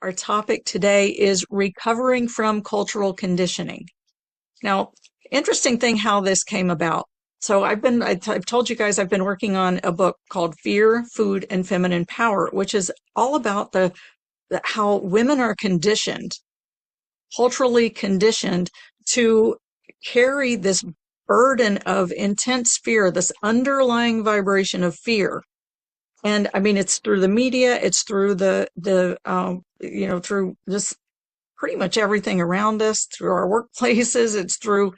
Our topic today is recovering from cultural conditioning. Now, interesting thing how this came about. So I've told you guys I've been working on a book called Fear, Food, and Feminine Power, which is all about how women are conditioned, culturally conditioned to carry this burden of intense fear, this underlying vibration of fear. And I mean, it's through the media, it's through through just pretty much everything around us, through our workplaces. It's through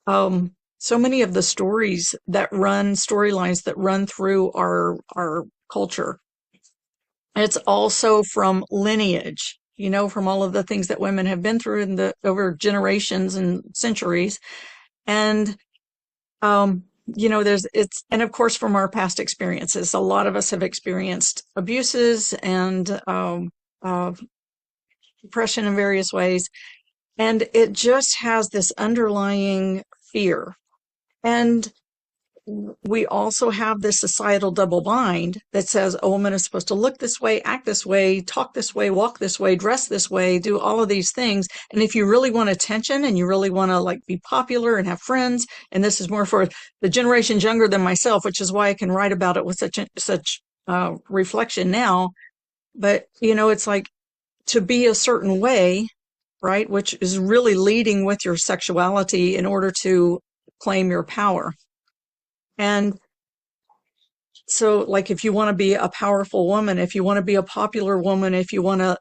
so many of the storylines that run through our culture. It's also from lineage, from all of the things that women have been through over generations and centuries. And and of course from our past experiences. A lot of us have experienced abuses and depression in various ways. And it just has this underlying fear. And we also have this societal double bind that says a woman is supposed to look this way, act this way, talk this way, walk this way, dress this way, do all of these things. And if you really want attention and you really want to be popular and have friends, and this is more for the generations younger than myself, which is why I can write about it with such reflection now. But, it's like to be a certain way, right? Which is really leading with your sexuality in order to claim your power. And so, if you want to be a powerful woman, if you want to be a popular woman, if you want to,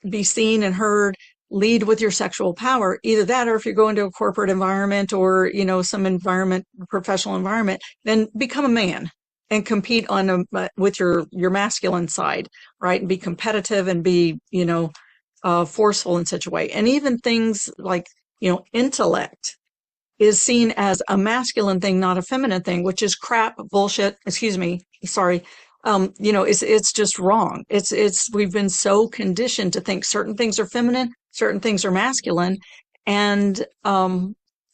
be seen and heard, lead with your sexual power, either that, or if you're going to a corporate environment or, some environment, professional environment, then become a man and compete with your masculine side, right? And be competitive and be, forceful in such a way. And even things like, intellect is seen as a masculine thing, not a feminine thing, which is crap, bullshit. Excuse me. Sorry. It's just wrong. We've been so conditioned to think certain things are feminine, certain things are masculine. And,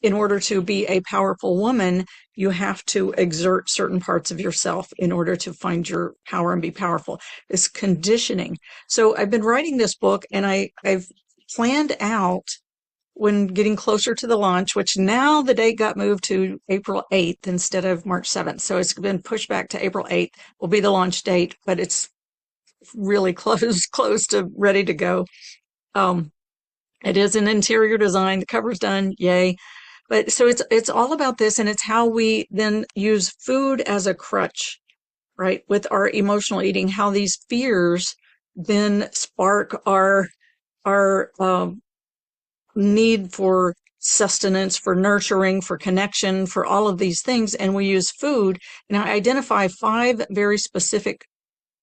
in order to be a powerful woman, you have to exert certain parts of yourself in order to find your power and be powerful. It's conditioning. So I've been writing this book and I've planned out, when getting closer to the launch, which now the date got moved to April 8th instead of March 7th. So it's been pushed back to April 8th will be the launch date, but it's really close to ready to go. It is an interior design. The cover's done. Yay. But so it's all about this, and it's how we then use food as a crutch, right? With our emotional eating, how these fears then spark our need for sustenance, for nurturing, for connection, for all of these things. And we use food. And I identify 5 very specific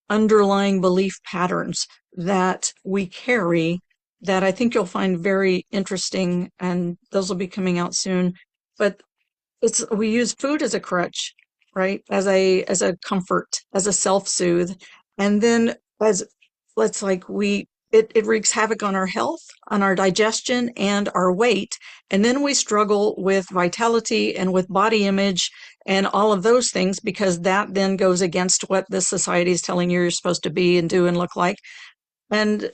underlying belief patterns that we carry that I think you'll find very interesting. And those will be coming out soon. But we use food as a crutch, right? As a comfort, as a self-soothe. And then it wreaks havoc on our health, on our digestion, and our weight. And then we struggle with vitality and with body image and all of those things, because that then goes against what the society is telling you you're supposed to be and do and look like. And,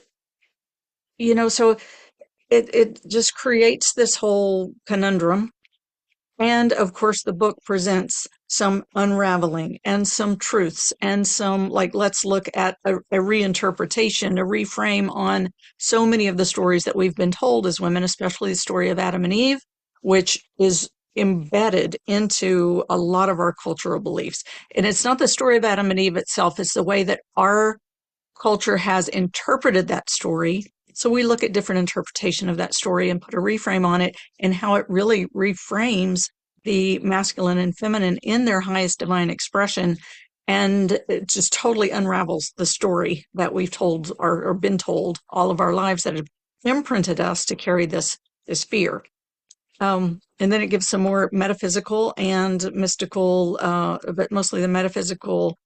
so it just creates this whole conundrum. And of course, the book presents some unraveling and some truths and some, let's look at a reinterpretation, a reframe on so many of the stories that we've been told as women, especially the story of Adam and Eve, which is embedded into a lot of our cultural beliefs. And it's not the story of Adam and Eve itself, it's the way that our culture has interpreted that story. So we look at different interpretation of that story and put a reframe on it, and how it really reframes the masculine and feminine in their highest divine expression. And it just totally unravels the story that we've told or been told all of our lives, that have imprinted us to carry this fear. And then it gives some more metaphysical and mystical, but mostly the metaphysical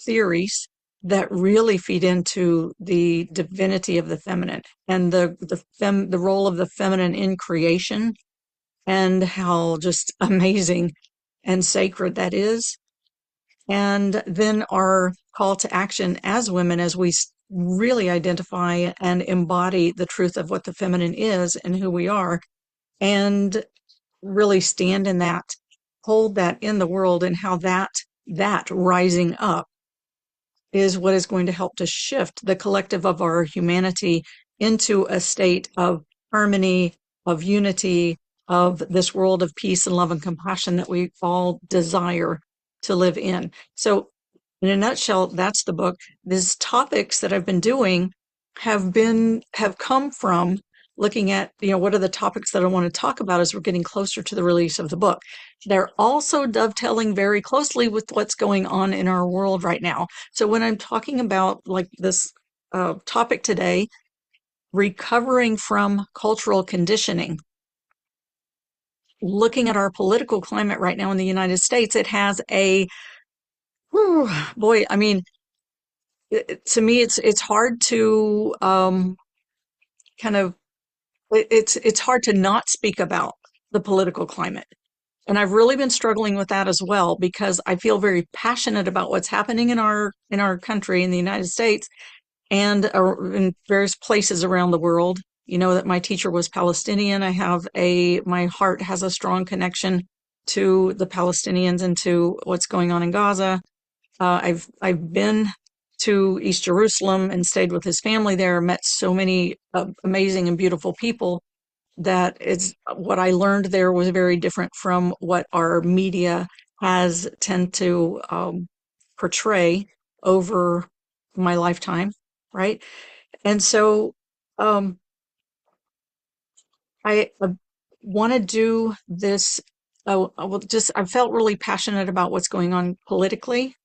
theories that really feed into the divinity of the feminine and the role of the feminine in creation, and how just amazing and sacred that is. And then our call to action as women, as we really identify and embody the truth of what the feminine is and who we are, and really stand in that, hold that in the world, and how that rising up is what is going to help to shift the collective of our humanity into a state of harmony, of unity, of this world of peace and love and compassion that we all desire to live in. So, in a nutshell, that's the book. These topics that I've been doing have come from looking at, what are the topics that I want to talk about as we're getting closer to the release of the book. They're also dovetailing very closely with what's going on in our world right now. So when I'm talking about like this topic today, recovering from cultural conditioning, looking at our political climate right now in the United States, it has whew, boy, I mean, to me, it's hard to kind of it's hard to not speak about the political climate. And I've really been struggling with that as well because I feel very passionate about what's happening in our country in the United States and in various places around the world. You know that my teacher was Palestinian. My heart has a strong connection to the Palestinians and to what's going on in Gaza. I've been to East Jerusalem and stayed with his family there, met so many amazing and beautiful people that it's what I learned there was very different from what our media has tend to portray over my lifetime, right? And so um, I want to do this. I felt really passionate about what's going on politically,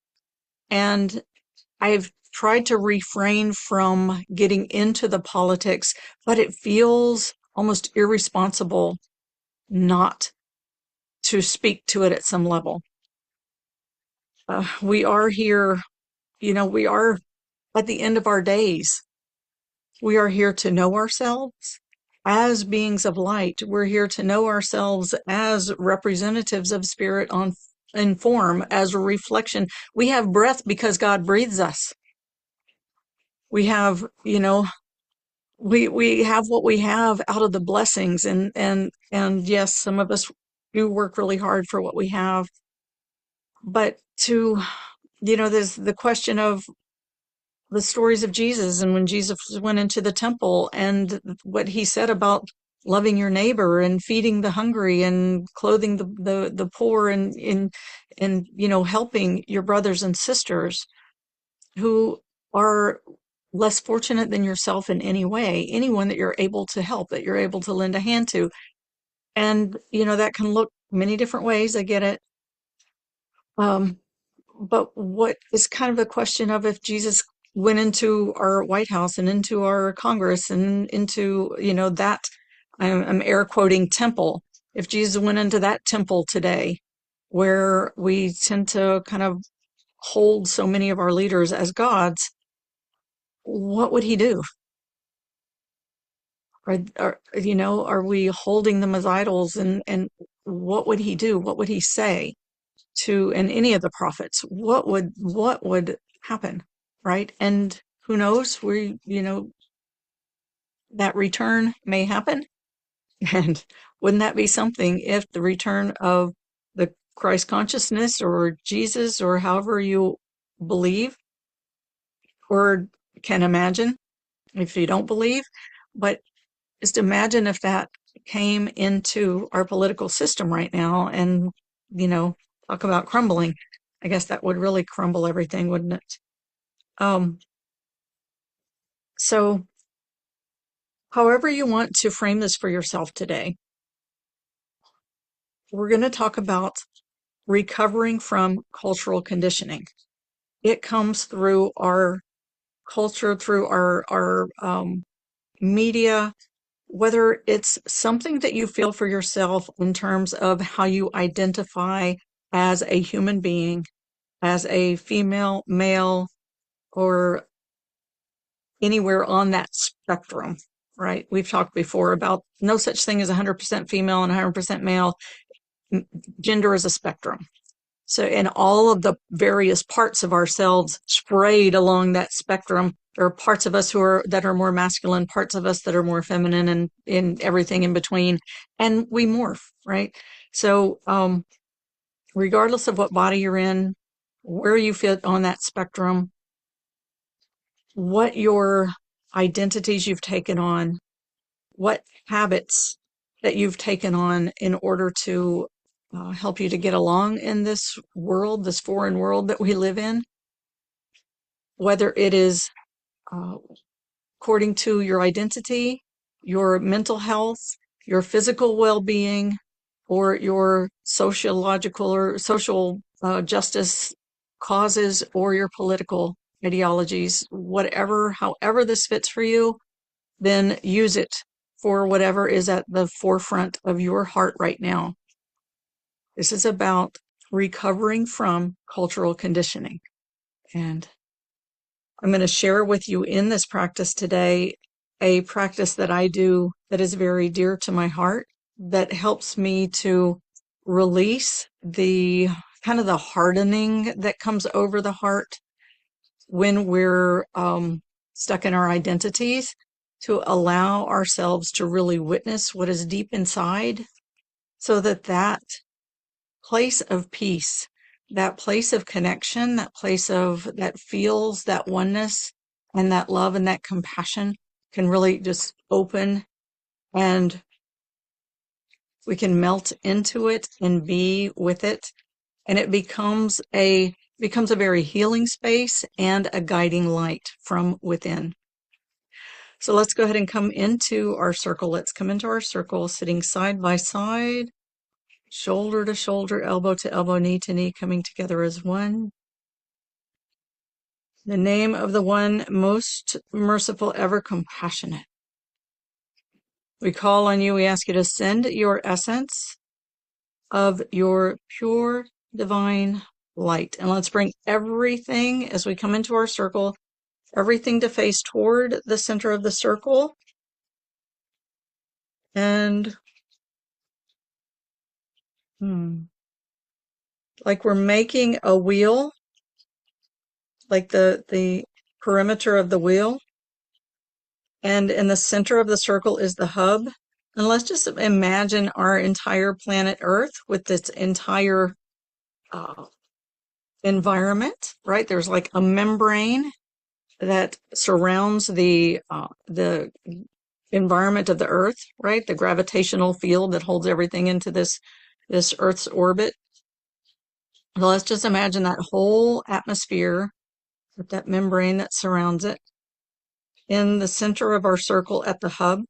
and I've tried to refrain from getting into the politics, but it feels almost irresponsible not to speak to it at some level. We are here, we are at the end of our days. We are here to know ourselves as beings of light. We're here to know ourselves as representatives of spirit in form, as a reflection. We have breath because God breathes us. We have, we have what we have out of the blessings and yes, some of us do work really hard for what we have. But there's the question of the stories of Jesus and when Jesus went into the temple and what he said about loving your neighbor and feeding the hungry and clothing the poor and helping your brothers and sisters who are less fortunate than yourself in any way, anyone that you're able to help, that you're able to lend a hand to. And, that can look many different ways. I get it. But what is kind of the question of if Jesus went into our White House and into our Congress and into, that I'm air quoting temple. If Jesus went into that temple today, where we tend to kind of hold so many of our leaders as gods, what would he do? Are we holding them as idols and what would he do? What would he say and any of the prophets? What would happen? Right. And who knows, that return may happen. And wouldn't that be something if the return of the Christ consciousness or Jesus or however you believe or can imagine if you don't believe, but just imagine if that came into our political system right now and, talk about crumbling. I guess that would really crumble everything, wouldn't it? Um, so however you want to frame this for yourself today, we're going to talk about recovering from cultural conditioning. It comes through our culture, through our media, whether it's something that you feel for yourself in terms of how you identify as a human being, as a female, male, or anywhere on that spectrum, right? We've talked before about no such thing as 100% female and 100% male. Gender is a spectrum. So, and all of the various parts of ourselves sprayed along that spectrum. There are parts of us that are more masculine, parts of us that are more feminine, and in everything in between. And we morph, right? So, regardless of what body you're in, where you fit on that spectrum, what your identities you've taken on, what habits that you've taken on in order to help you to get along in this world, this foreign world that we live in, whether it is uh, according to your identity, your mental health, your physical well-being, or your sociological or social justice causes, or your political ideologies, whatever, however this fits for you, then use it for whatever is at the forefront of your heart right now. This is about recovering from cultural conditioning. And I'm going to share with you in this practice today a practice that I do that is very dear to my heart, that helps me to release the kind of the hardening that comes over the heart when we're stuck in our identities, to allow ourselves to really witness what is deep inside, so that that place of peace, that place of connection, that place of that feels that oneness and that love and that compassion can really just open, and we can melt into it and be with it. And it becomes a very healing space and a guiding light from within. So let's go ahead and come into our circle. Let's come into our circle, sitting side by side, shoulder to shoulder, elbow to elbow, knee to knee, coming together as one. The name of the one most merciful, ever compassionate. We call on you, we ask you to send your essence of your pure divine light. And let's bring everything, as we come into our circle, everything to face toward the center of the circle. And like we're making a wheel, like the perimeter of the wheel. And in the center of the circle is the hub. And let's just imagine our entire planet Earth with its entire environment, right? There's like a membrane that surrounds the environment of the Earth, right? The gravitational field that holds everything into this Earth's orbit. So let's just imagine that whole atmosphere with that membrane that surrounds it. In the center of our circle at the hub.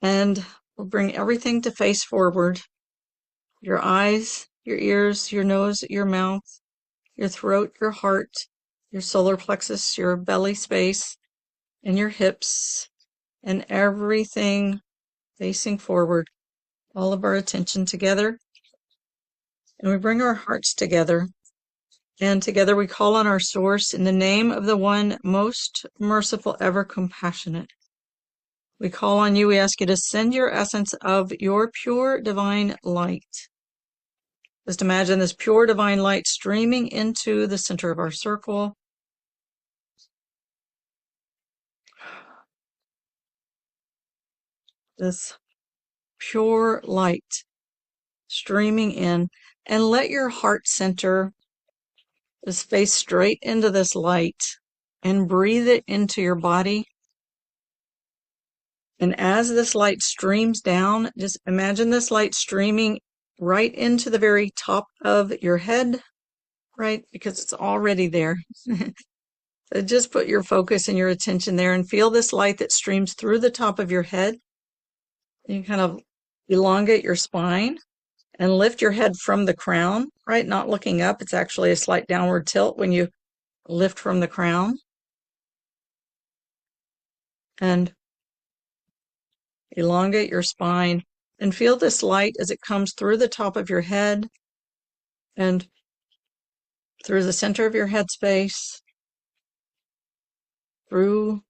And we'll bring everything to face forward. Your eyes, your ears, your nose, your mouth, your throat, your heart, your solar plexus, your belly space, and your hips, and everything facing forward. All of our attention together. And we bring our hearts together. And together we call on our source in the name of the one most merciful, ever compassionate. We call on you, we ask you to send your essence of your pure divine light. Just imagine this pure divine light streaming into the center of our circle. This pure light streaming in, and let your heart center just face straight into this light and breathe it into your body. And as this light streams down, just imagine this light streaming right into the very top of your head, right? Because it's already there. So just put your focus and your attention there and feel this light that streams through the top of your head. You kind of elongate your spine and lift your head from the crown, right? Not looking up. It's actually a slight downward tilt when you lift from the crown. And elongate your spine and feel this light as it comes through the top of your head and through the center of your head space, through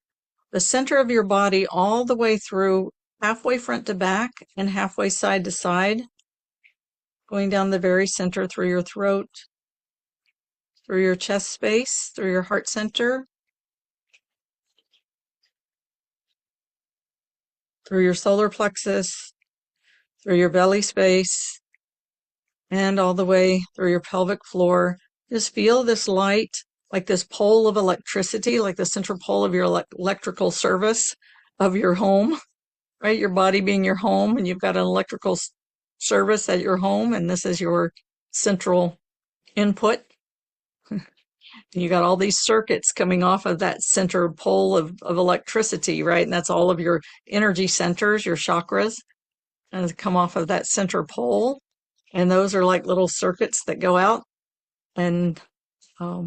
the center of your body, all the way through, halfway front to back and halfway side to side. going down the very center through your throat, through your chest space, through your heart center, through your solar plexus, through your belly space, and all the way through your pelvic floor. Just feel this light, like this pole of electricity, like the central pole of your electrical service of your home, right? Your body being your home, and you've got an electrical service at your home, and this is your central input. You got all these circuits coming off of that center pole of electricity, right? And that's all of your energy centers, your chakras, and come off of that center pole. And those are like little circuits that go out and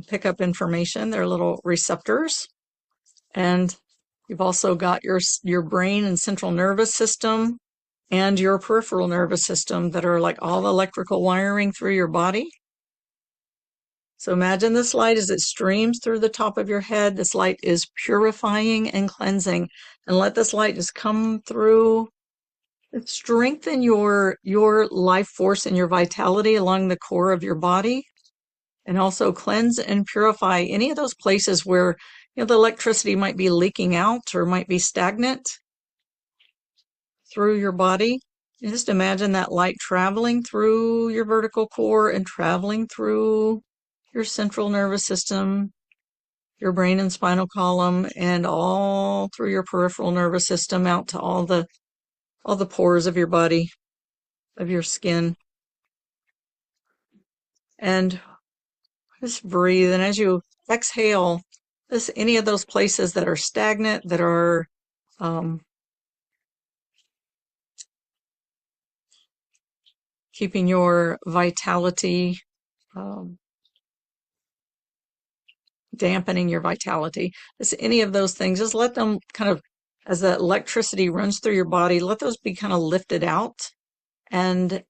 pick up information. They're little receptors. And you've also got your brain and central nervous system and your peripheral nervous system that are like all electrical wiring through your body. So imagine this light as it streams through the top of your head. This light is purifying and cleansing. And let this light just come through. Strengthen your life force and your vitality along the core of your body. And also cleanse and purify any of those places where the electricity might be leaking out or might be stagnant through your body. And just imagine that light traveling through your vertical core and traveling through your central nervous system, your brain and spinal column, and all through your peripheral nervous system out to all the pores of your body, of your skin. And just breathe. And as you exhale, any of those places that are stagnant, that are keeping your vitality, dampening your vitality, any of those things, just let them kind of, as the electricity runs through your body, let those be kind of lifted out and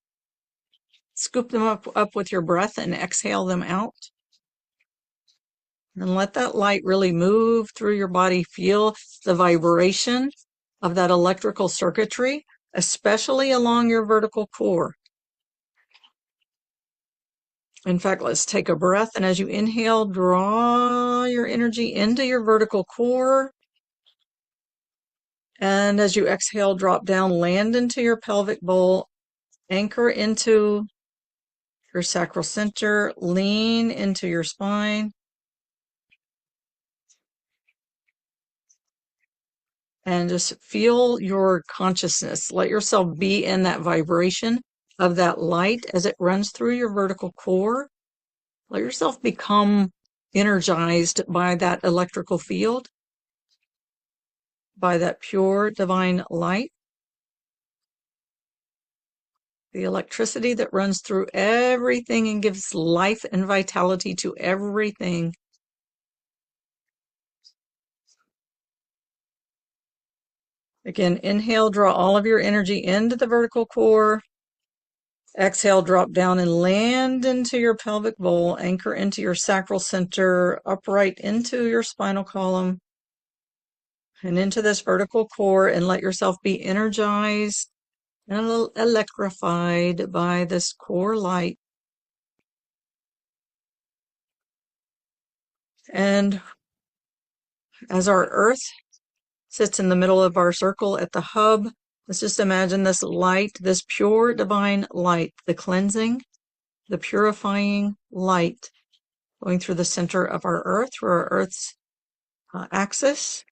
scoop them up with your breath and exhale them out. And let that light really move through your body. Feel the vibration of that electrical circuitry, especially along your vertical core. In fact, let's take a breath. And as you inhale, draw your energy into your vertical core. And as you exhale, drop down, land into your pelvic bowl, anchor into your sacral center, lean into your spine. And just feel your consciousness. Let yourself be in that vibration of that light as it runs through your vertical core. Let yourself become energized by that electrical field, by that pure divine light. The electricity that runs through everything and gives life and vitality to everything. Again, inhale, draw all of your energy into the vertical core. Exhale, drop down and land into your pelvic bowl, anchor into your sacral center, upright into your spinal column, and into this vertical core, and let yourself be energized and electrified by this core light. And as our earth sits in the middle of our circle at the hub, let's just imagine this light, this pure divine light, the cleansing, the purifying light going through the center of our earth, through our earth's axis.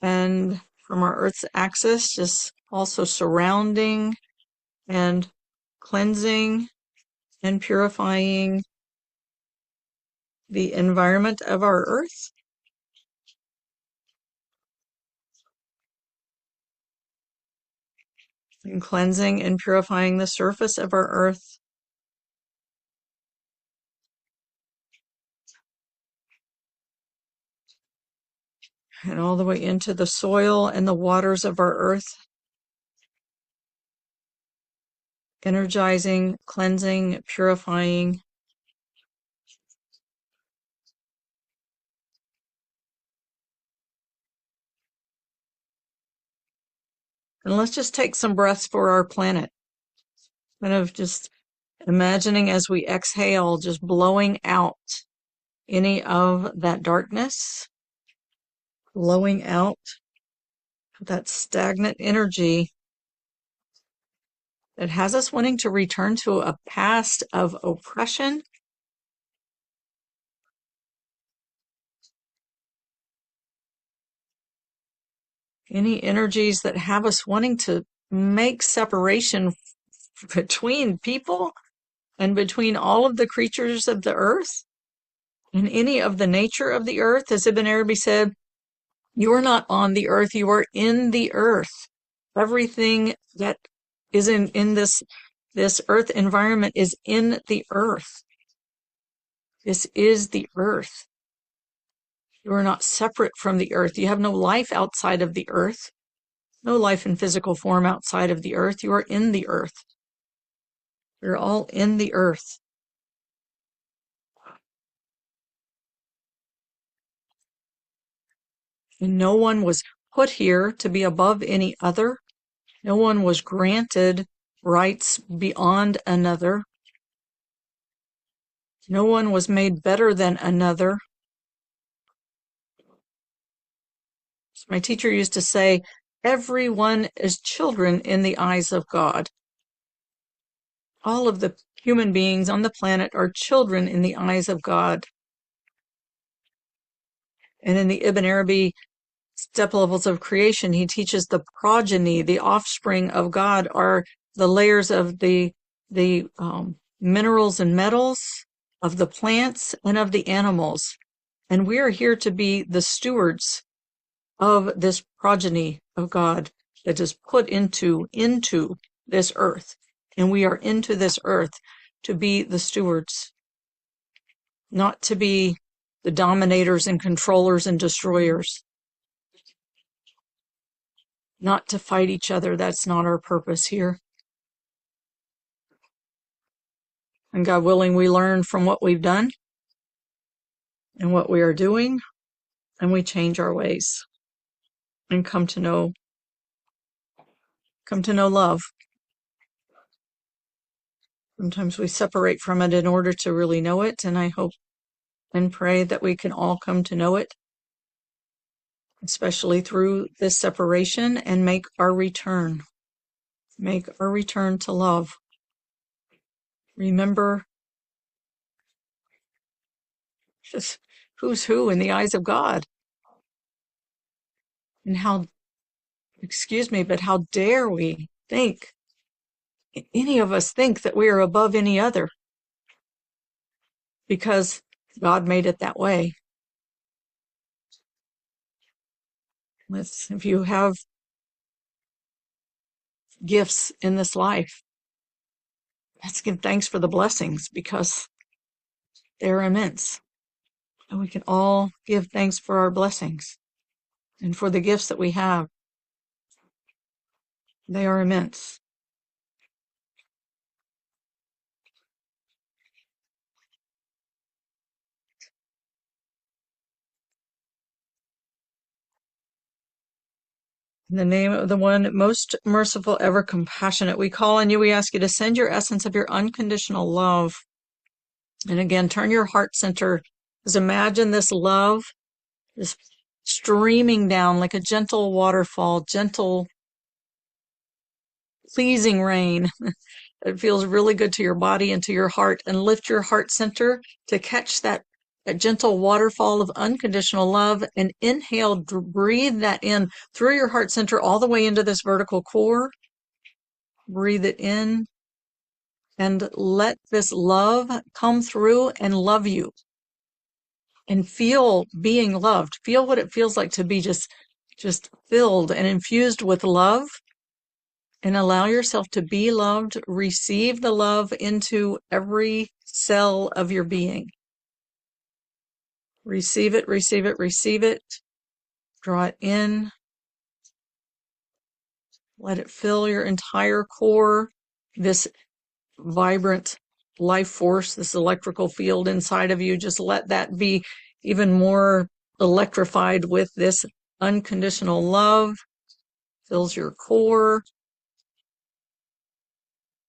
And from our earth's axis, just also surrounding and cleansing and purifying the environment of our earth. And cleansing and purifying the surface of our earth. And all the way into the soil and the waters of our earth. Energizing, cleansing, purifying. And let's just take some breaths for our planet. Kind of just imagining as we exhale, just blowing out any of that darkness, blowing out that stagnant energy that has us wanting to return to a past of oppression. Any energies that have us wanting to make separation between people and between all of the creatures of the earth and any of the nature of the earth. As Ibn Arabi said, you are not on the earth, you are in the earth. Everything that is in this earth environment is in the earth. This is the earth. You are not separate from the earth. You have no life outside of the earth. No life in physical form outside of the earth. You are in the earth. We're all in the earth. And no one was put here to be above any other. No one was granted rights beyond another. No one was made better than another. My teacher used to say, everyone is children in the eyes of God. All of the human beings on the planet are children in the eyes of God. And in the Ibn Arabi step levels of creation, he teaches the progeny, the offspring of God, are the layers of the minerals and metals, of the plants and of the animals. And we are here to be the stewards of this progeny of God that is put into this earth. And we are into this earth to be the stewards, not to be the dominators and controllers and destroyers, not to fight each other. That's not our purpose here. And God willing, we learn from what we've done and what we are doing, and we change our ways and come to know love. Sometimes we separate from it in order to really know it, and I hope and pray that we can all come to know it, especially through this separation, and make our return to love. Remember just who's who in the eyes of God, and how dare we think, any of us think that we are above any other, because God made it that way. If you have gifts in this life, let's give thanks for the blessings, because they're immense. And we can all give thanks for our blessings and for the gifts that we have. They are immense. In the name of the one most merciful, ever compassionate, we call on you. We ask you to send your essence of your unconditional love. And again, turn your heart center. Just imagine this love, this streaming down like a gentle waterfall, gentle, pleasing rain. It feels really good to your body and to your heart. And lift your heart center to catch that gentle waterfall of unconditional love, and inhale, breathe that in through your heart center all the way into this vertical core. Breathe it in and let this love come through and love you, and feel being loved. Feel what it feels like to be just filled and infused with love, and allow yourself to be loved. Receive the love into every cell of your being. Receive it, receive it, receive it. Draw it in. Let it fill your entire core. This vibrant life force, this electrical field inside of you, just let that be even more electrified with this unconditional love. fills your core.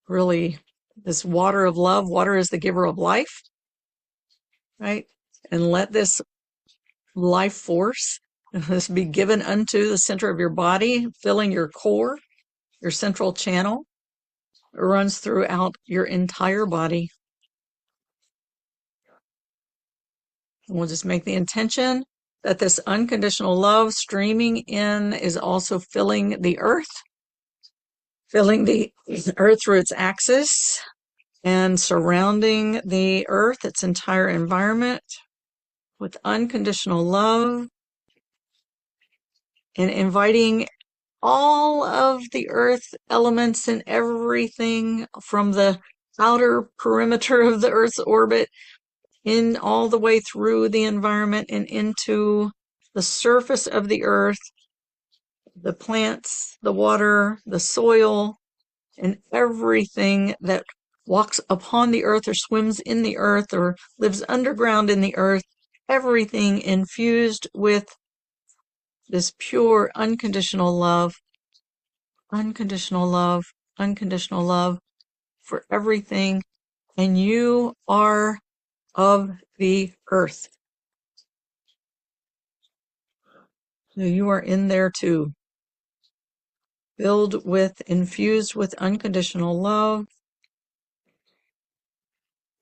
Really, this water of love, water is the giver of life, right? And let this life force, this be given unto the center of your body, filling your core, your central channel. It runs throughout your entire body. And we'll just make the intention that this unconditional love streaming in is also filling the earth through its axis and surrounding the earth, its entire environment, with unconditional love, and inviting all of the earth elements and everything from the outer perimeter of the Earth's orbit in all the way through the environment and into the surface of the earth, the plants, the water, the soil, and everything that walks upon the earth or swims in the earth or lives underground in the earth, everything infused with this pure unconditional love, unconditional love, unconditional love for everything. And you are of the earth. So you are in there too. Infused with unconditional love.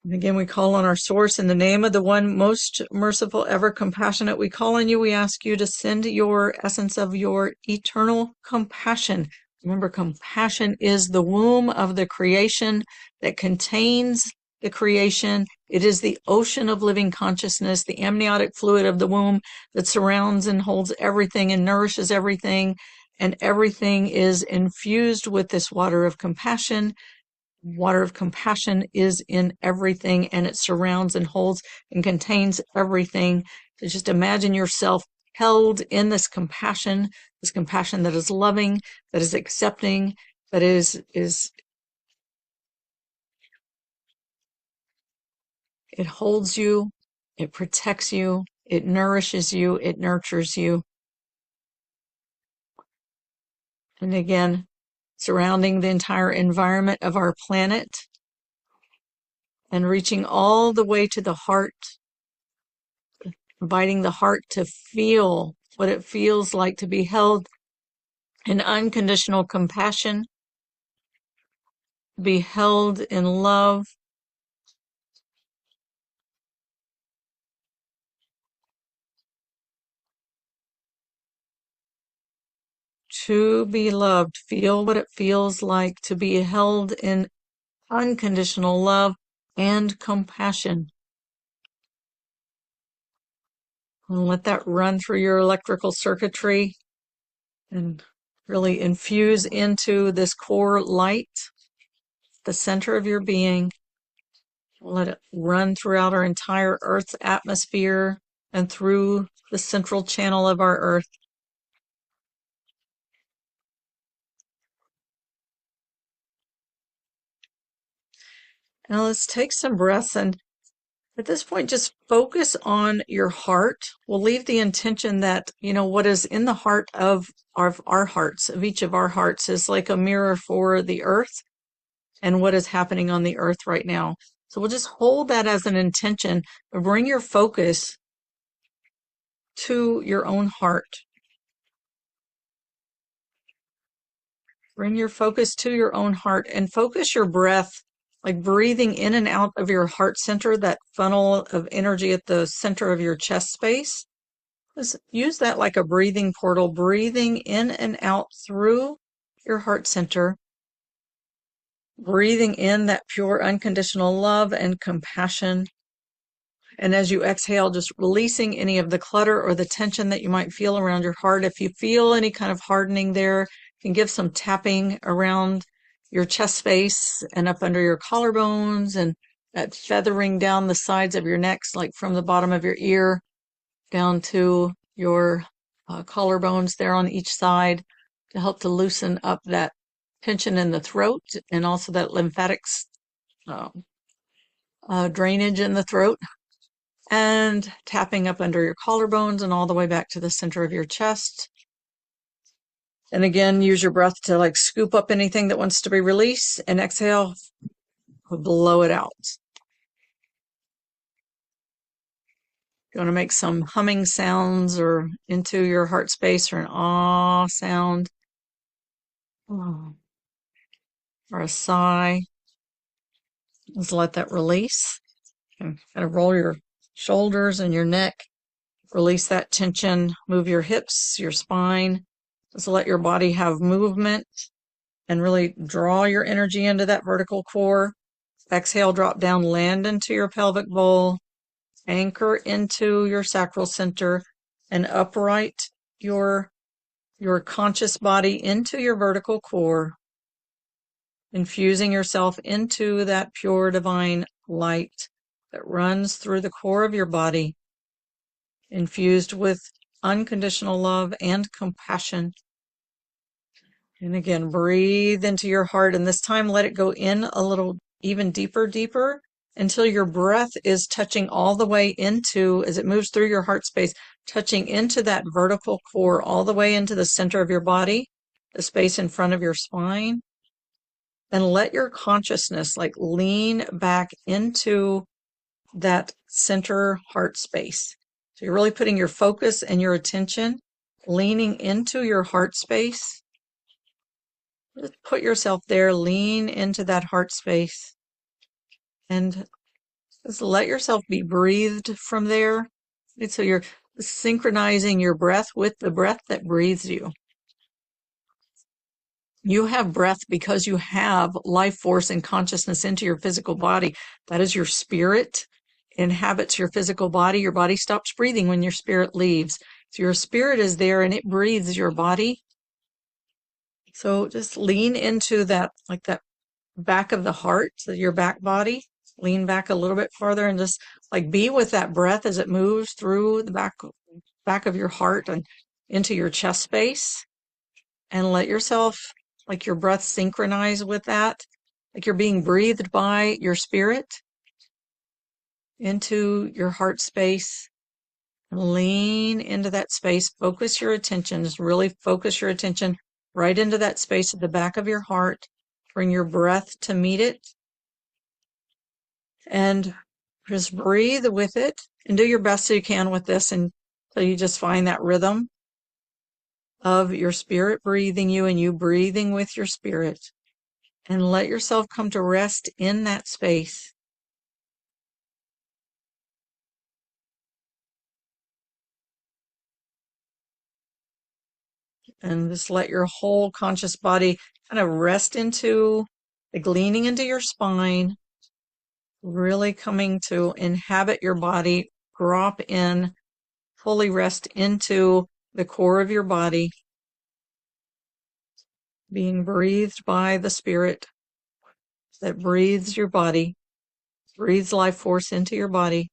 And again, we call on our source in the name of the one most merciful, ever compassionate. We call on you. We ask you to send your essence of your eternal compassion. Remember, compassion is the womb of the creation that contains the creation. It is the ocean of living consciousness, the amniotic fluid of the womb that surrounds and holds everything and nourishes everything. And everything is infused with this water of compassion. Water of compassion is in everything, and it surrounds and holds and contains everything. So just imagine yourself held in this compassion that is loving, that is accepting, that is it holds you, it protects you, it nourishes you, it nurtures you. And again, surrounding the entire environment of our planet and reaching all the way to the heart, inviting the heart to feel what it feels like to be held in unconditional compassion, be held in love, to be loved. Feel what it feels like to be held in unconditional love and compassion. And let that run through your electrical circuitry and really infuse into this core light, the center of your being. Let it run throughout our entire Earth's atmosphere and through the central channel of our Earth. Now let's take some breaths, and at this point, just focus on your heart. We'll leave the intention that, what is in the heart of our hearts, of each of our hearts, is like a mirror for the earth and what is happening on the earth right now. So we'll just hold that as an intention, but bring your focus to your own heart. Bring your focus to your own heart and focus your breath, like breathing in and out of your heart center, that funnel of energy at the center of your chest space. Just use that like a breathing portal, breathing in and out through your heart center, breathing in that pure unconditional love and compassion. And as you exhale, just releasing any of the clutter or the tension that you might feel around your heart. If you feel any kind of hardening there, you can give some tapping around your chest space and up under your collarbones, and that feathering down the sides of your necks, like from the bottom of your ear down to your collarbones there on each side, to help to loosen up that tension in the throat and also that lymphatics drainage in the throat. And tapping up under your collarbones and all the way back to the center of your chest. And again, use your breath to like scoop up anything that wants to be released, and exhale, blow it out. You want to make some humming sounds or into your heart space, or an ah sound, or a sigh. Just let that release. And kind of roll your shoulders and your neck. Release that tension. Move your hips, your spine. Just let your body have movement and really draw your energy into that vertical core. Exhale, drop down, land into your pelvic bowl. Anchor into your sacral center and upright your conscious body into your vertical core, infusing yourself into that pure divine light that runs through the core of your body, infused with unconditional love and compassion. And again, breathe into your heart, and this time let it go in a little even deeper, until your breath is touching all the way into, as it moves through your heart space, touching into that vertical core, all the way into the center of your body, the space in front of your spine. And let your consciousness like lean back into that center heart space. So you're really putting your focus and your attention, leaning into your heart space. Just put yourself there, lean into that heart space, and just let yourself be breathed from there. And so you're synchronizing your breath with the breath that breathes you. You have breath because you have life force and consciousness into your physical body. That is your spirit inhabits your physical body. Your body stops breathing when your spirit leaves. So your spirit is there and it breathes your body. So just lean into that, like that back of the heart, so your back body. Lean back a little bit farther and just like be with that breath as it moves through the back of your heart and into your chest space. And let yourself, like your breath, synchronize with that, like you're being breathed by your spirit into your heart space. Lean into that space. Focus your attention. Just really focus your attention right into that space at the back of your heart. Bring your breath to meet it. And just breathe with it and do your best so you can with this until you just find that rhythm of your spirit breathing you and you breathing with your spirit. And let yourself come to rest in that space. And just let your whole conscious body kind of rest into, like leaning into your spine, really coming to inhabit your body, drop in, fully rest into the core of your body, being breathed by the spirit that breathes your body, breathes life force into your body.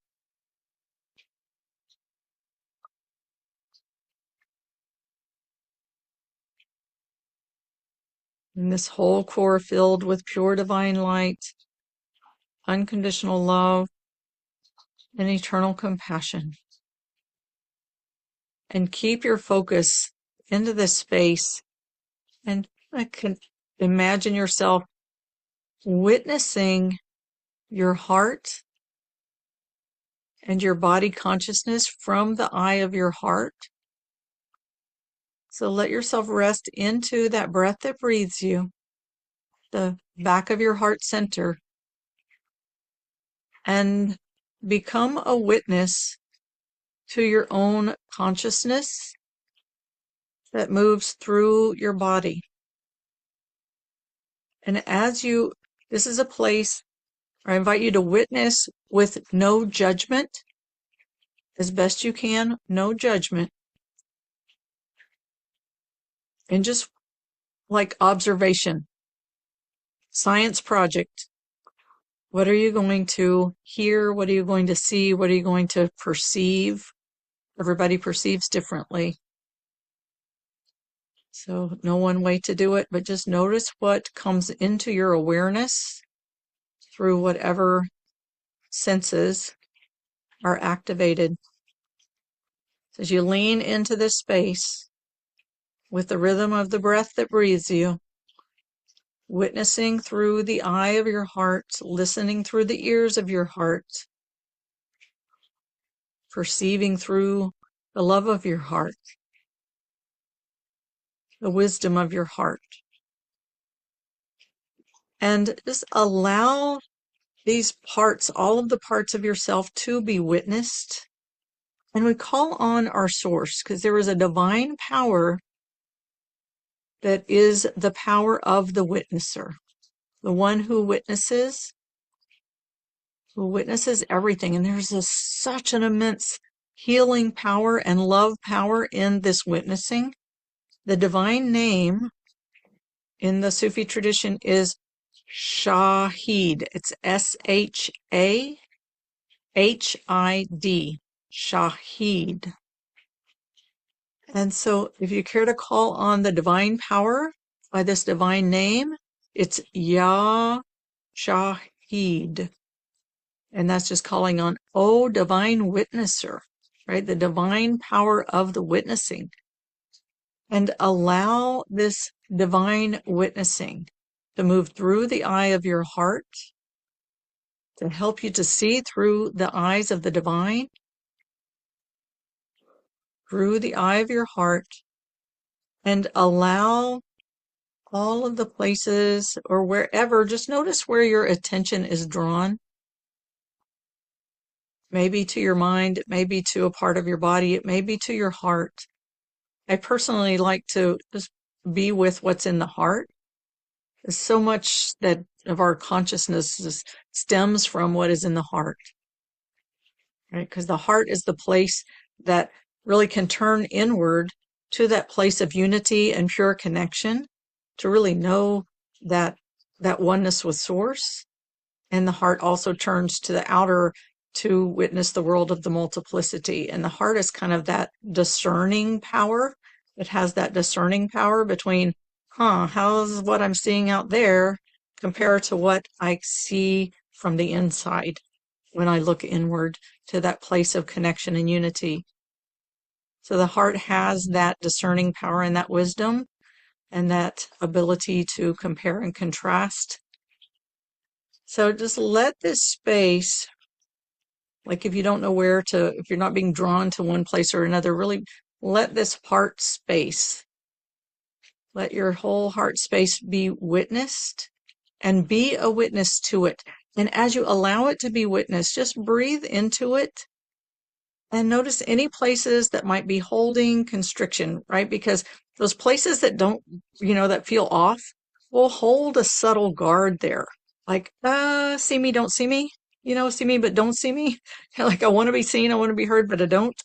And this whole core filled with pure divine light, unconditional love, and eternal compassion. And keep your focus into this space. And I can imagine yourself witnessing your heart and your body consciousness from the eye of your heart. So let yourself rest into that breath that breathes you, the back of your heart center, and become a witness to your own consciousness that moves through your body. And this is a place where I invite you to witness with no judgment, as best you can, no judgment. And just like observation, science project. What are you going to hear? What are you going to see? What are you going to perceive? Everybody perceives differently. So no one way to do it, but just notice what comes into your awareness through whatever senses are activated. As you lean into this space, with the rhythm of the breath that breathes you, witnessing through the eye of your heart, listening through the ears of your heart, perceiving through the love of your heart, the wisdom of your heart. And just allow these parts, all of the parts of yourself, to be witnessed. And we call on our source, because there is a divine power that is the power of the witnesser, the one who witnesses everything. And there's such an immense healing power and love power in this witnessing. The divine name in the Sufi tradition is Shahid. It's Shahid. Shahid. And so if you care to call on the divine power by this divine name, it's Ya Shahid. And that's just calling on, oh, divine witnesser, right? The divine power of the witnessing. And allow this divine witnessing to move through the eye of your heart, to help you to see through the eyes of the divine, through the eye of your heart, and allow all of the places or wherever, just notice where your attention is drawn. Maybe to your mind, it may be to a part of your body, it may be to your heart. I personally like to just be with what's in the heart. There's so much that of our consciousness stems from what is in the heart, right? Because the heart is the place that really can turn inward to that place of unity and pure connection, to really know that oneness with Source. And the heart also turns to the outer to witness the world of the multiplicity. And the heart is kind of that discerning power. It has that discerning power between, how's what I'm seeing out there compared to what I see from the inside when I look inward to that place of connection and unity. So the heart has that discerning power and that wisdom and that ability to compare and contrast. So just let this space, like if you don't know where to, if you're not being drawn to one place or another, really let this heart space, let your whole heart space be witnessed and be a witness to it. And as you allow it to be witnessed, just breathe into it and notice any places that might be holding constriction, right? Because those places that don't, that feel off will hold a subtle guard there. Like, see me, don't see me, see me, but don't see me. Like, I want to be seen, I want to be heard, but I don't.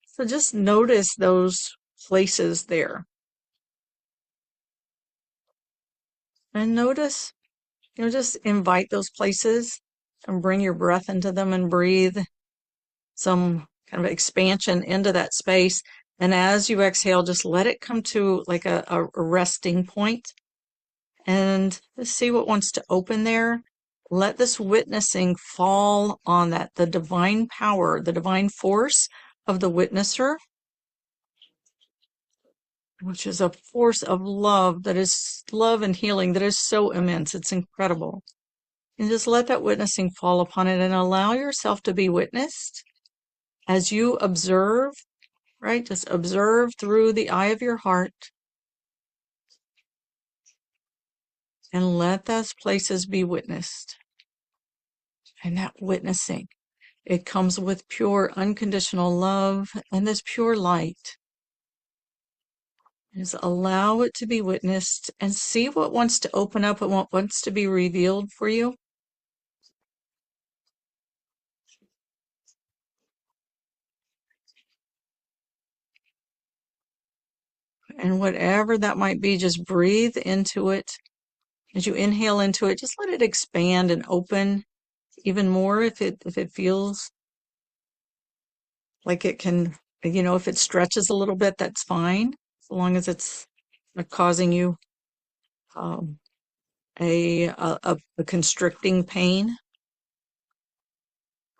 So just notice those places there. And notice, just invite those places and bring your breath into them and breathe some kind of expansion into that space. And as you exhale, just let it come to like a resting point and just see what wants to open there. Let this witnessing fall on that, the divine power, the divine force of the witnesser, which is a force of love that is love and healing that is so immense. It's incredible. And just let that witnessing fall upon it and allow yourself to be witnessed as you observe, right? Just observe through the eye of your heart and let those places be witnessed. And that witnessing, it comes with pure unconditional love and this pure light. Just allow it to be witnessed and see what wants to open up and what wants to be revealed for you. And whatever that might be, just breathe into it. As you inhale into it, just let it expand and open even more if it feels like it can, if it stretches a little bit, that's fine, as long as it's not causing you a constricting pain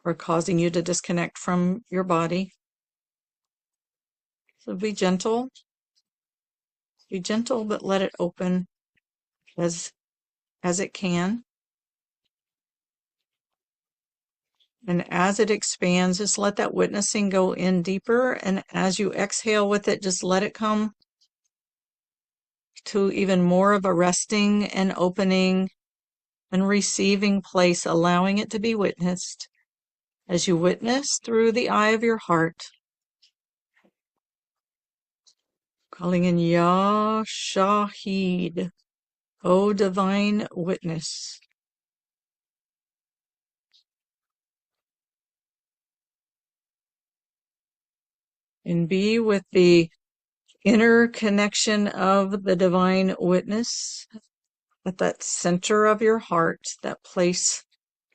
or causing you to disconnect from your body. So be gentle Be gentle, but let it open as it can. And as it expands, just let that witnessing go in deeper. And as you exhale with it, just let it come to even more of a resting and opening and receiving place, allowing it to be witnessed. As you witness through the eye of your heart, calling in Ya Shahid, O divine witness. And be with the inner connection of the divine witness at that center of your heart, that place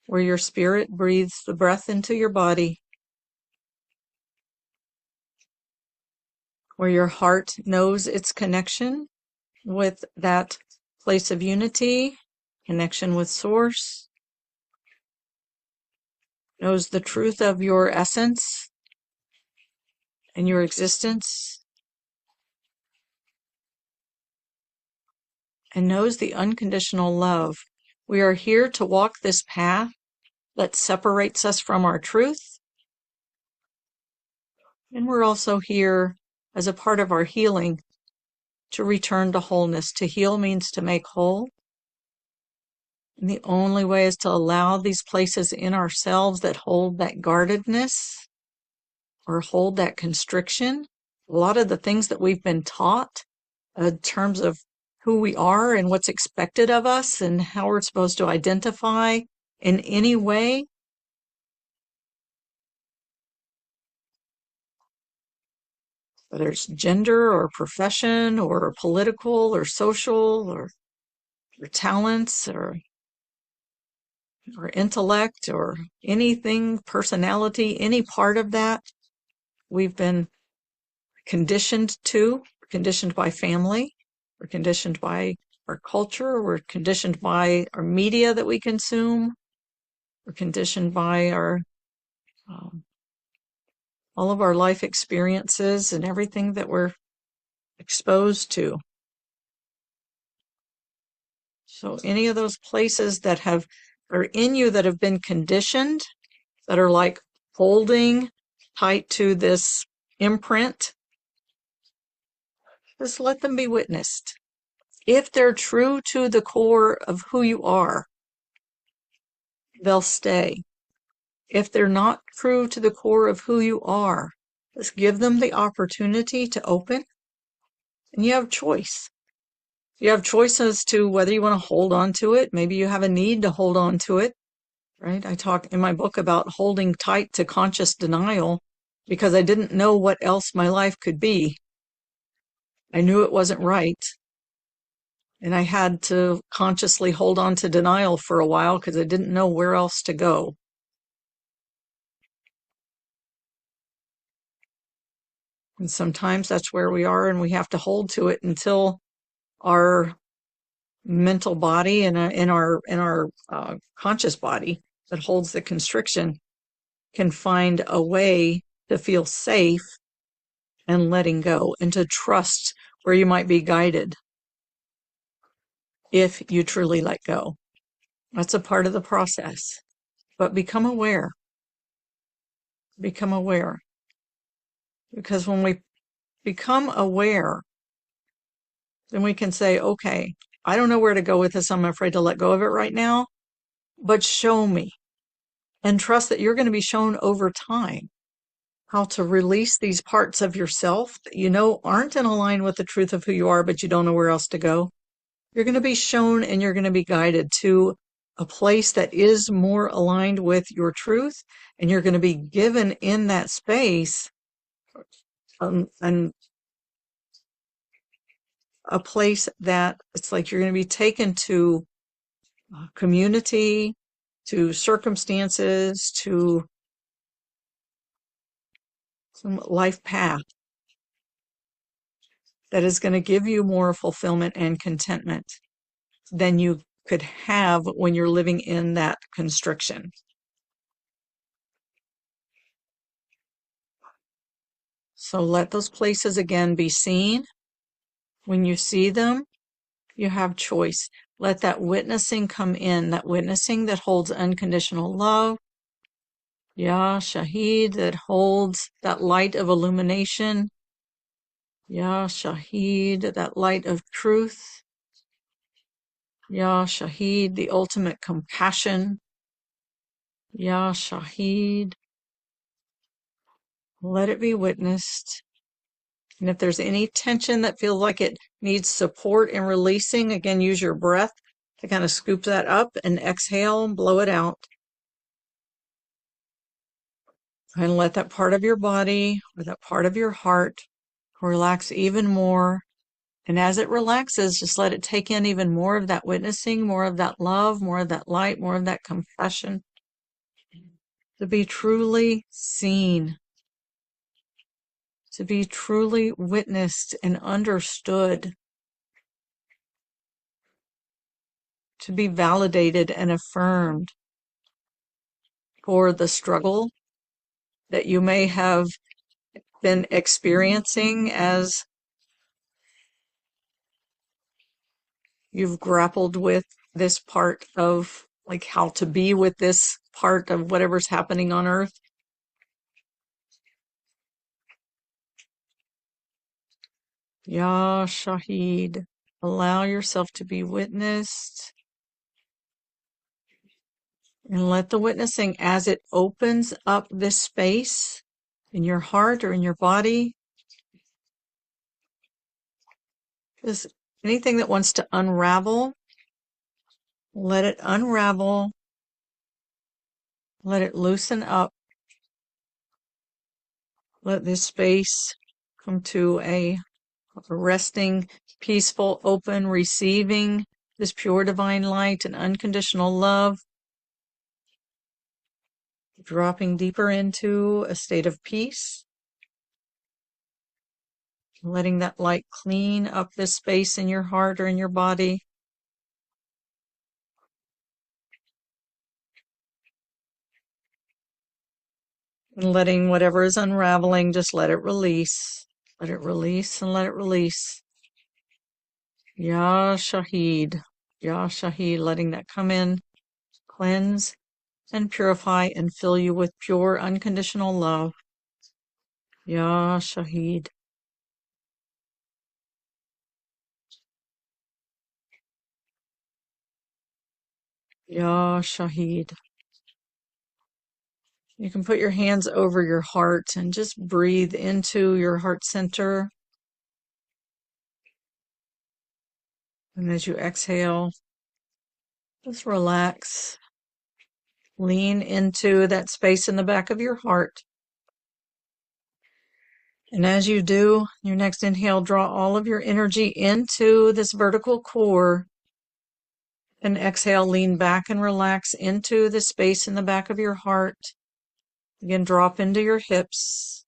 where your spirit breathes the breath into your body, where your heart knows its connection with that place of unity, connection with Source, knows the truth of your essence and your existence, and knows the unconditional love. We are here to walk this path that separates us from our truth, and we're also here as a part of our healing to return to wholeness. To heal means to make whole. And the only way is to allow these places in ourselves that hold that guardedness or hold that constriction. A lot of the things that we've been taught in terms of who we are and what's expected of us and how we're supposed to identify in any way, whether it's gender or profession or political or social or your talents or intellect or anything, personality, any part of that, we've been conditioned to. We're conditioned by family. We're conditioned by our culture. We're conditioned by our media that we consume. We're conditioned by our all of our life experiences and everything that we're exposed to. So any of those places that are in you that have been conditioned, that are like holding tight to this imprint, just let them be witnessed. If they're true to the core of who you are, they'll stay. If they're not true to the core of who you are, just give them the opportunity to open, and you have choice. You have choices to whether you want to hold on to it. Maybe you have a need to hold on to it, right? I talk in my book about holding tight to conscious denial because I didn't know what else my life could be. I knew it wasn't right. And I had to consciously hold on to denial for a while because I didn't know where else to go. And sometimes that's where we are, and we have to hold to it until our mental body and in our conscious body that holds the constriction can find a way to feel safe and letting go and to trust where you might be guided if you truly let go. That's a part of the process. But become aware. Become aware. Because when we become aware, then we can say, okay, I don't know where to go with this. I'm afraid to let go of it right now, but show me. And trust that you're going to be shown over time how to release these parts of yourself that you know aren't in line with the truth of who you are, but you don't know where else to go. You're going to be shown and you're going to be guided to a place that is more aligned with your truth, and you're going to be given in that space and a place that it's like you're going to be taken to community, to circumstances, to some life path that is going to give you more fulfillment and contentment than you could have when you're living in that constriction. So let those places again be seen, When you see them, you have choice. Let that witnessing come in, that witnessing that holds unconditional love. Ya Shahid, that holds that light of illumination. Ya Shahid, that light of truth. Ya Shahid, the ultimate compassion. Ya Shahid, let it be witnessed. And if there's any tension that feels like it needs support in releasing, again, use your breath to kind of scoop that up and exhale and blow it out. And let that part of your body or that part of your heart relax even more. And as it relaxes, just let it take in even more of that witnessing, more of that love, more of that light, more of that compassion. To be truly seen, to be truly witnessed and understood, to be validated and affirmed for the struggle that you may have been experiencing as you've grappled with this part of like how to be with this part of whatever's happening on earth. Ya Shahid, allow yourself to be witnessed and let the witnessing as it opens up this space in your heart or in your body, just anything that wants to unravel, let it unravel, let it loosen up. Let this space come to a resting, peaceful, open, receiving this pure divine light and unconditional love, dropping deeper into a state of peace, letting that light clean up this space in your heart or in your body. And letting whatever is unraveling, just let it release. Let it release and let it release. Ya Shahid. Ya Shahid, letting that come in, cleanse and purify and fill you with pure, unconditional love. Ya Shahid. Ya Shahid. You can put your hands over your heart and just breathe into your heart center. And as you exhale, just relax. Lean into that space in the back of your heart. And as you do, your next inhale, draw all of your energy into this vertical core. And exhale, lean back and relax into the space in the back of your heart. Again, drop into your hips.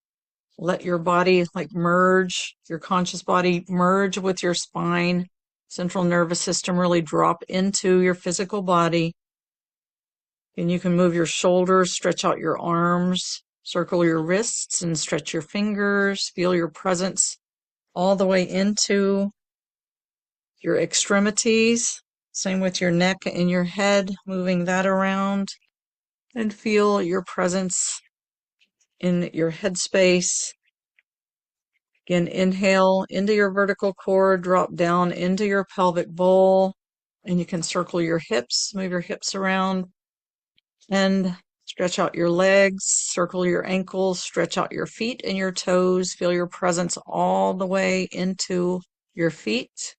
Let your body like merge, your conscious body merge with your spine, central nervous system, really drop into your physical body. And you can move your shoulders, stretch out your arms, circle your wrists and stretch your fingers, feel your presence all the way into your extremities. Same with your neck and your head, moving that around. And feel your presence in your headspace. Again, inhale into your vertical core, drop down into your pelvic bowl, and you can circle your hips, move your hips around, and stretch out your legs, circle your ankles, stretch out your feet and your toes, feel your presence all the way into your feet.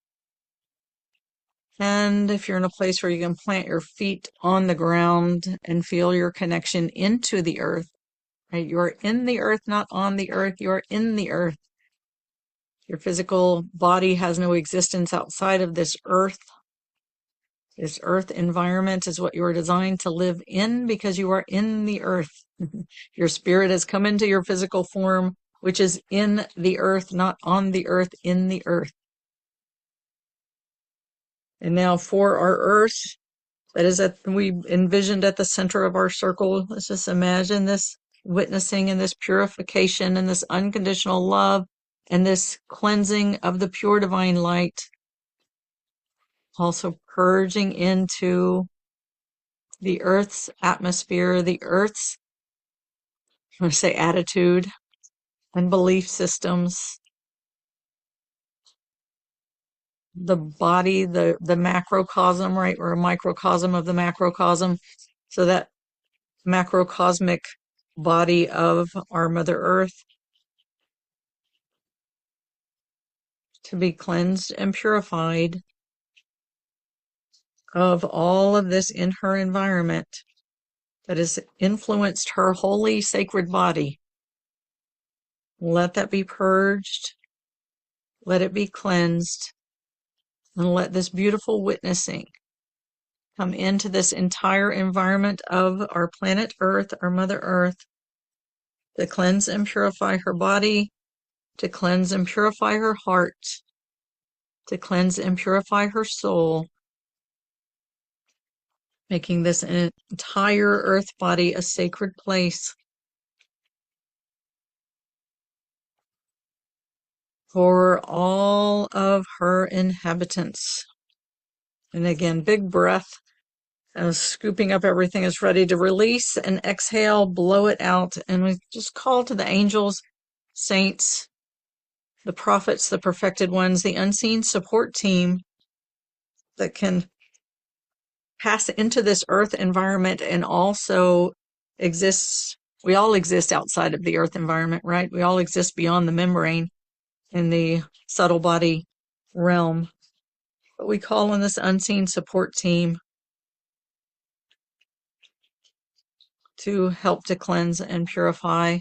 And if you're in a place where you can plant your feet on the ground and feel your connection into the earth, right? You're in the earth, not on the earth. You're in the earth. Your physical body has no existence outside of this earth. This earth environment is what you are designed to live in because you are in the earth. Your spirit has come into your physical form, which is in the earth, not on the earth, in the earth. And now for our earth, that is we envisioned at the center of our circle. Let's just imagine this witnessing and this purification and this unconditional love And this cleansing of the pure divine light, also purging into the earth's atmosphere, the earth's, I want to say, attitude and belief systems, the body, the macrocosm, right? We're a microcosm of the macrocosm. So that macrocosmic body of our Mother Earth to be cleansed and purified of all of this in her environment that has influenced her holy sacred body. Let that be purged. Let it be cleansed. And let this beautiful witnessing come into this entire environment of our planet Earth, our Mother Earth, to cleanse and purify her body, to cleanse and purify her heart, to cleanse and purify her soul, making this entire earth body a sacred place for all of her inhabitants. And again, big breath, scooping up everything is ready to release and exhale, blow it out. And we just call to the angels, saints, the prophets, the perfected ones, the unseen support team that can pass into this earth environment and also exists. We all exist outside of the earth environment, right? We all exist beyond the membrane in the subtle body realm. But we call on this unseen support team to help to cleanse and purify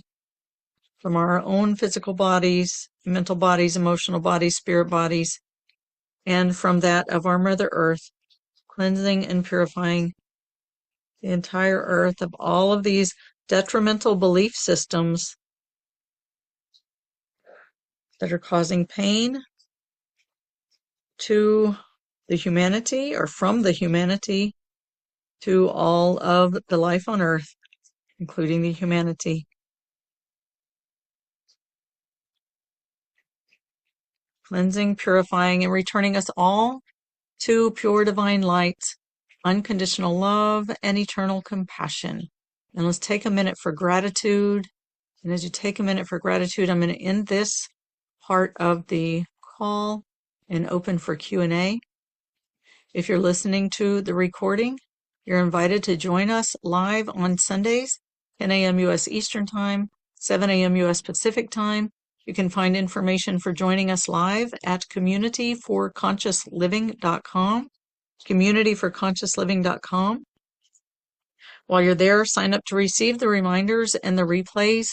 from our own physical bodies, mental bodies, emotional bodies, spirit bodies, and from that of our Mother Earth, cleansing and purifying the entire earth of all of these detrimental belief systems that are causing pain to the humanity or from the humanity to all of the life on earth, including the humanity. Cleansing, purifying, and returning us all to pure divine light, unconditional love, and eternal compassion. And let's take a minute for gratitude. And as you take a minute for gratitude, I'm going to end this part of the call and open for Q&A. If you're listening to the recording, you're invited to join us live on Sundays, 10 a.m. U.S. Eastern Time, 7 a.m. U.S. Pacific Time. You can find information for joining us live at communityforconsciousliving.com, communityforconsciousliving.com. While you're there, sign up to receive the reminders and the replays.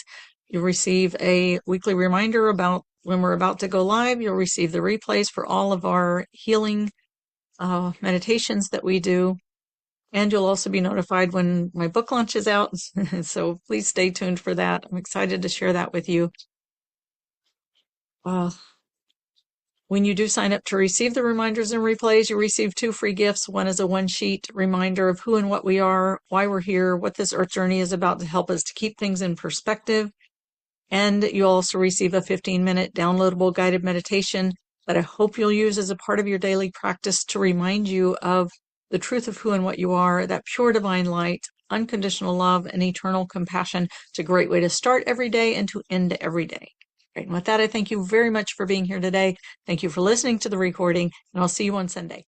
You'll receive a weekly reminder about when we're about to go live. You'll receive the replays for all of our healing meditations that we do. And you'll also be notified when my book launch is out. So please stay tuned for that. I'm excited to share that with you. When you do sign up to receive the reminders and replays, you receive 2 free gifts. One is a one-sheet reminder of who and what we are, why we're here, what this Earth journey is about to help us to keep things in perspective. And you'll also receive a 15-minute downloadable guided meditation that I hope you'll use as a part of your daily practice to remind you of the truth of who and what you are, that pure divine light, unconditional love, and eternal compassion. It's a great way to start every day and to end every day. Great. And with that, I thank you very much for being here today. Thank you for listening to the recording, and I'll see you on Sunday.